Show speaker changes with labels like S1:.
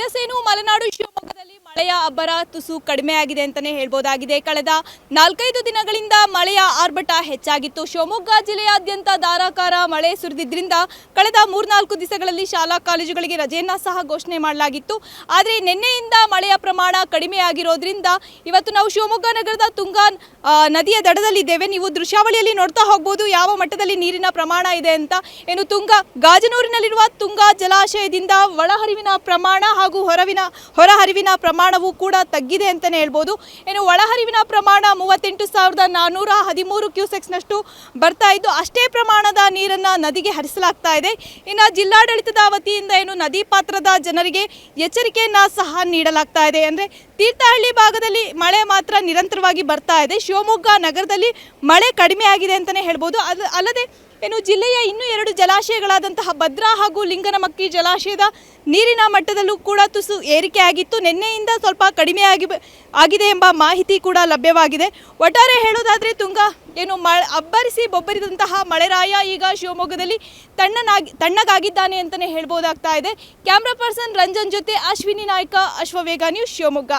S1: ಏನು ಮಲೆನಾಡು ಶಿವಮೊಗ್ಗದಲ್ಲಿ ಮಳೆಯ ಅಬ್ಬರ ತುಸು ಕಡಿಮೆ ಆಗಿದೆ ಅಂತಾನೆ ಹೇಳ್ಬೋದಾಗಿದೆ. ಕಳೆದ 4-5 ದಿನಗಳಿಂದ ಮಳೆಯ ಆರ್ಭಟ ಹೆಚ್ಚಾಗಿತ್ತು. ಶಿವಮೊಗ್ಗ ಜಿಲ್ಲೆಯಾದ್ಯಂತ ಧಾರಾಕಾರ ಮಳೆ ಸುರಿದಿದ್ದರಿಂದ ಕಳೆದ 3-4 ದಿವಸಗಳಲ್ಲಿ ಶಾಲಾ ಕಾಲೇಜುಗಳಿಗೆ ರಜೆಯನ್ನ ಸಹ ಘೋಷಣೆ ಮಾಡಲಾಗಿತ್ತು. ಆದರೆ ನಿನ್ನೆಯಿಂದ ಮಳೆಯ ಪ್ರಮಾಣ ಕಡಿಮೆ ಆಗಿರೋದ್ರಿಂದ ಇವತ್ತು ನಾವು ಶಿವಮೊಗ್ಗ ನಗರದ ತುಂಗಾ ನದಿಯ ದಡದಲ್ಲಿದ್ದೇವೆ. ನೀವು ದೃಶ್ಯಾವಳಿಯಲ್ಲಿ ನೋಡ್ತಾ ಹೋಗಬಹುದು ಯಾವ ಮಟ್ಟದಲ್ಲಿ ನೀರಿನ ಪ್ರಮಾಣ ಇದೆ ಅಂತ. ಏನು ತುಂಗಾ ಗಾಜನೂರಿನಲ್ಲಿರುವ ತುಂಗಾ ಜಲಾಶಯದಿಂದ ಒಳಹರಿವಿನ ಪ್ರಮಾಣ ಹಾಗೂ ಹೊರಹರಿವಿನ ಪ್ರಮಾಣವೂ ಕೂಡ ತಗ್ಗಿದೆ ಅಂತಾನೆ ಹೇಳ್ಬೋದು. ಏನು ಒಳಹರಿವಿನ ಪ್ರಮಾಣ 38,413 ಕ್ಯೂಸೆಕ್ಸ್ನಷ್ಟು ಬರ್ತಾ ಇದ್ದು ಅಷ್ಟೇ ಪ್ರಮಾಣದ ನೀರನ್ನು ನದಿಗೆ ಹರಿಸಲಾಗ್ತಾ ಇದೆ. ಇನ್ನು ಜಿಲ್ಲಾಡಳಿತದ ವತಿಯಿಂದ ಏನು ನದಿ ಪಾತ್ರದ ಜನರಿಗೆ ಎಚ್ಚರಿಕೆಯನ್ನ ಸಹ ನೀಡಲಾಗ್ತಾ ಇದೆ. ಅಂದರೆ ತೀರ್ಥಹಳ್ಳಿ ಭಾಗದಲ್ಲಿ ಮಳೆ ಮಾತ್ರ ನಿರಂತರವಾಗಿ ಬರ್ತಾ ಇದೆ. ಶಿವಮೊಗ್ಗ ನಗರದಲ್ಲಿ ಮಳೆ ಕಡಿಮೆ ಆಗಿದೆ ಅಂತಾನೆ ಹೇಳ್ಬೋದು. ಅಲ್ಲದೆ ಏನು ಜಿಲ್ಲೆಯ ಇನ್ನೂ 2 ಜಲಾಶಯಗಳಾದಂತಹ ಭದ್ರಾ ಹಾಗೂ ಲಿಂಗನಮಕ್ಕಿ ಜಲಾಶಯದ ನೀರಿನ ಮಟ್ಟದಲ್ಲೂ ಕೂಡ ತುಸು ಏರಿಕೆ ಆಗಿತ್ತು. ನಿನ್ನೆಯಿಂದ ಸ್ವಲ್ಪ ಕಡಿಮೆ ಆಗಿದೆ ಎಂಬ ಮಾಹಿತಿ ಕೂಡ ಲಭ್ಯವಾಗಿದೆ. ಒಟ್ಟಾರೆ ಹೇಳೋದಾದರೆ ತುಂಗಾ ಏನು ಅಬ್ಬರಿಸಿ ಬೊಬ್ಬರಿದಂತಹ ಮಳೆರಾಯ ಈಗ ಶಿವಮೊಗ್ಗದಲ್ಲಿ ತಣ್ಣಗಾಗಿದ್ದಾನೆ ಅಂತಲೇ ಹೇಳ್ಬೋದಾಗ್ತಾ ಇದೆ. ಕ್ಯಾಮ್ರಾ ಪರ್ಸನ್ ರಂಜನ್ ಜೊತೆ ಅಶ್ವಿನಿ ನಾಯ್ಕ, ಅಶ್ವವೇಗ ನ್ಯೂಸ್, ಶಿವಮೊಗ್ಗ.